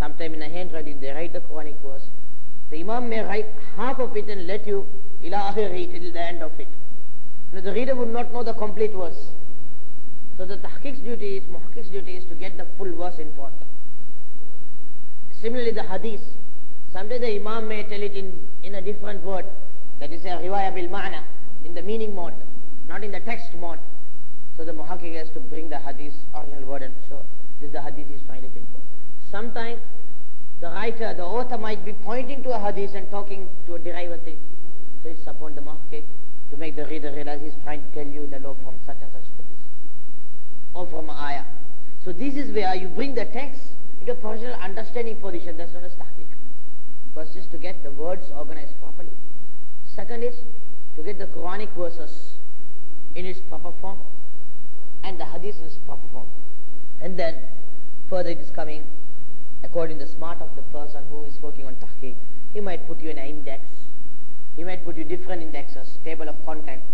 Sometime in a handwriting they write the Quranic verse. The Imam may write half of it and let you ila akhirih till the end of it. Now the reader would not know the complete verse. So the muhaqqiq's duty is to get the full verse in front. Similarly the hadith. Sometimes the Imam may tell it in a different word. That is a riwayah bil ma'na, in the meaning mode, not in the text mode. So the muhaqqiq has to bring the hadith original word and show this is the hadith he is trying to pinpoint. Sometimes the writer, the author might be pointing to a hadith and talking to a derived thing. So it's upon the muhaqqiq to make the reader realize he is trying to tell you the law from such and such hadith, or from an ayah. So this is where you bring the text into a personal understanding position. That's known as tahqiq. First is to get the words organized properly. Second is to get the Quranic verses in its proper form and the hadith in its proper form. And then further it is coming according to the smart of the person who is working on tahqiq. He might put you in an index. He might put you different indexes, table of contents,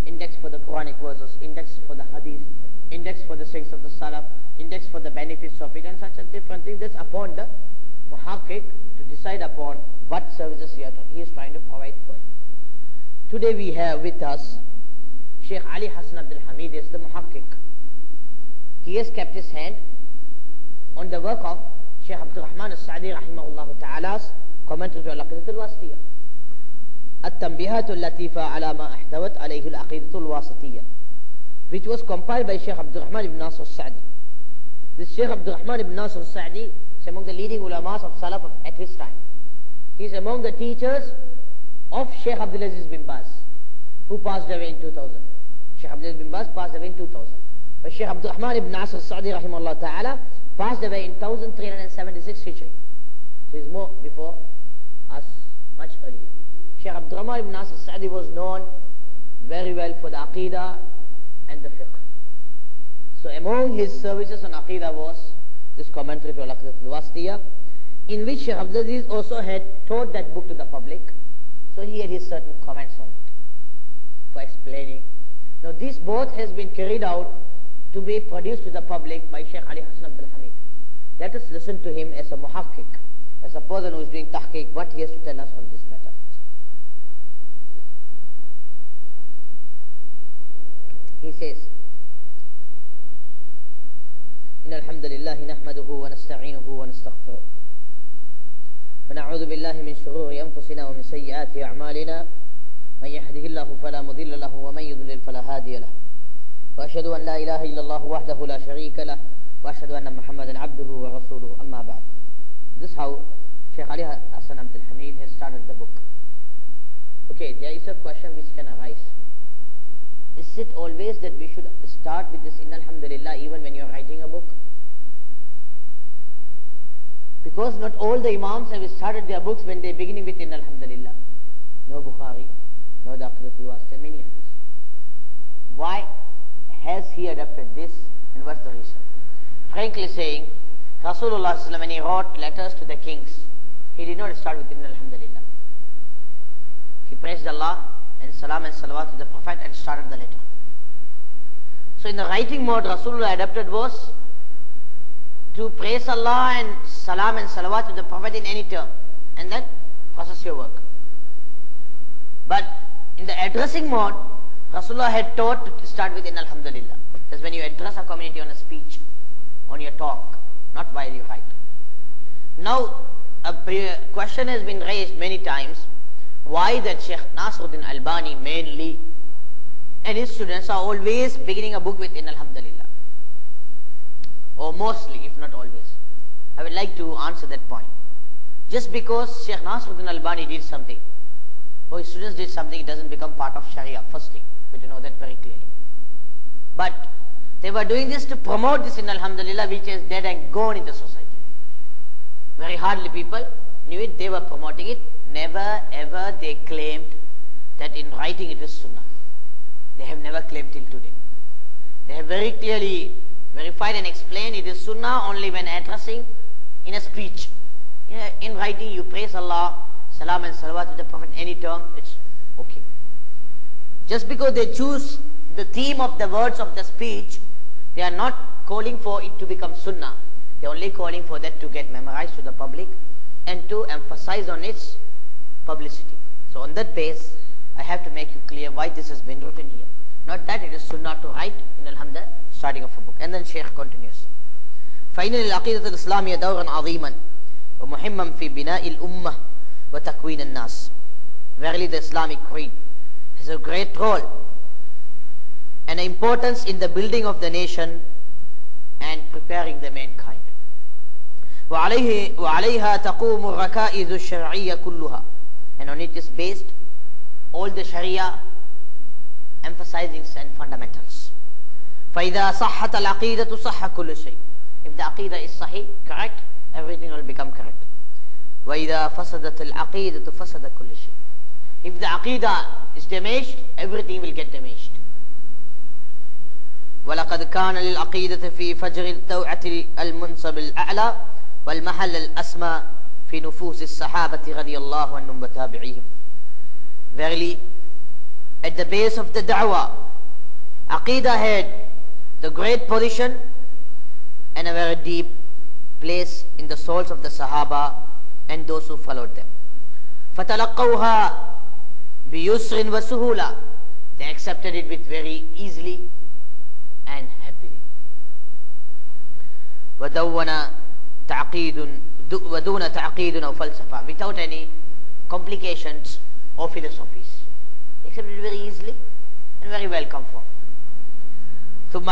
index for the Quranic verses, index for the hadith, index for the sayings of the Salaf, index for the benefits of it, and such a different thing. That's upon the muhaqqiq to decide upon what services he is trying to provide for it. Today we have with us Sheikh Ali Hassan Abdul Hamid is the muhaqqiq. He has kept his hand on the work of Sheikh Abdul Rahman As-Sa'di rahimahullah ta'ala's commentary to Al-Aqidat Al-Wasitiyya. At-Tanbihat Al-Latifa ala ma ahtawat alayhi Al-Aqidat Al-Wasitiyya, which was compiled by Sheikh Abdul Rahman ibn Nasr As-Sa'di. This Sheikh Abdul Rahman ibn Nasr As-Sa'di is among the leading ulamas of Salaf at his time. He is among the teachers of Sheikh Abdul Aziz bin Baz, who passed away in 2000. Sheikh Abdul Aziz bin Baz passed away in 2000. But Sheikh Abdul Rahman ibn Nasr As-Sa'di rahimahullah ta'ala passed away in 1376 Hijri. So he is more before us, much earlier. Sheikh Abdul Rahman ibn Nasr As-Sa'di was known very well for the Aqidah and the fiqh. So among his services on Aqidah was this commentary to Al-Aqidat Al-Wasitiyya, in which Sheikh Abdul Aziz also had taught that book to the public. So he had his certain comments on it for explaining. Now this both has been carried out to be produced to the public by Sheikh Ali Hassan Abdul Hamid. Let us listen to him as a muhaqqiq, as a person who is doing tahqiq, what he has to tell us on this matter. He says, إن الحمد لله نحمده ونستعينه ونستغفره ونعوذ بالله من شرور أنفسنا ومن سيئات أعمالنا من يهده الله فلا مضل له ومن يضلل فلا هادي له وأشهد أن لا إله إلا الله وحده لا شريك له وأشهد أن محمدا عبده ورسوله أما بعد. This is how Sheikh Ali Hassan Abdul Hamid has started the book. Okay, there is a question which can arise. Is it always that we should start with this Inna Alhamdulillah even when you are writing a book? Because not all the Imams have started their books when they are beginning with Inna Alhamdulillah. No Bukhari, no the Aqidat Al-Wasitiyya, many others. Why has he adopted this, and what's the reason? Frankly saying, Rasulullah ﷺ, when he wrote letters to the kings, he did not start with Inna Alhamdulillah. He praised Allah and salam and salawat to the Prophet and started the letter. So in the writing mode, Rasulullah adopted was to praise Allah and salam and salawat to the Prophet in any term, and then process your work. But in the addressing mode, Rasulullah had taught to start with Inna Alhamdulillah. That's when you address a community on a speech, on your talk, not while you write. Now, a question has been raised many times, why that Sheikh Nasruddin Albani mainly and his students are always beginning a book with Inna Alhamdulillah, or mostly, if not always. I would like to answer that point. Just because Sheikh Nasruddin Albani did something, or his students did something, it doesn't become part of Sharia, first thing. We have to know that very clearly. But they were doing this to promote this Inna Alhamdulillah, which is dead and gone in the society. Very hardly people knew it, they were promoting it. Never ever they claimed that in writing it is Sunnah. They have never claimed till today. They have very clearly verified and explained it is Sunnah only when addressing in a speech. In writing you praise Allah, salam and salawat to the Prophet any term, it's okay. Just because they choose the theme of the words of the speech, they are not calling for it to become Sunnah. They are only calling for that to get memorized rise to the public, and to emphasize on its publicity. So on that base, I have to make you clear why this has been written here. Not that it is sunnah to write in Alhamdulillah, starting of a book. And then Shaykh continues. فإن للعقيدة الإسلامية دورا عظيما ومهما في بناء الأمة وتكوين الناس. Verily the Islamic creed has a great role and importance in the building of the nation and preparing the mankind. وعليها تقوم الركائز الشرعية كلها, and on it is based all the Sharia emphasizing and fundamentals. فإذا صحت العقيدة صح كل شيء. If the aqidah is sahih, correct, everything will become correct. وإذا فسدت العقيدة فسد كل شيء. If the aqidah is damaged, everything will get damaged. ولقد كان للعقيدة في فجر التوعة المنصب الأعلى والمحل الأسمى في نفوس الصحابة رضي الله عنهم وتابعيهم. Verily, at the base of the da'wah, aqidah had the great position and a very deep place in the souls of the Sahaba and those who followed them. فَتَلَقَّوْهَا بِيُسْرٍ وَسُهُولَةٍ. They accepted it with very easily and happily. وَدَوَّنَ ودون تعقيد أو فلسفة, without any complications or philosophies. They accepted it very easily and very well conformed. ثم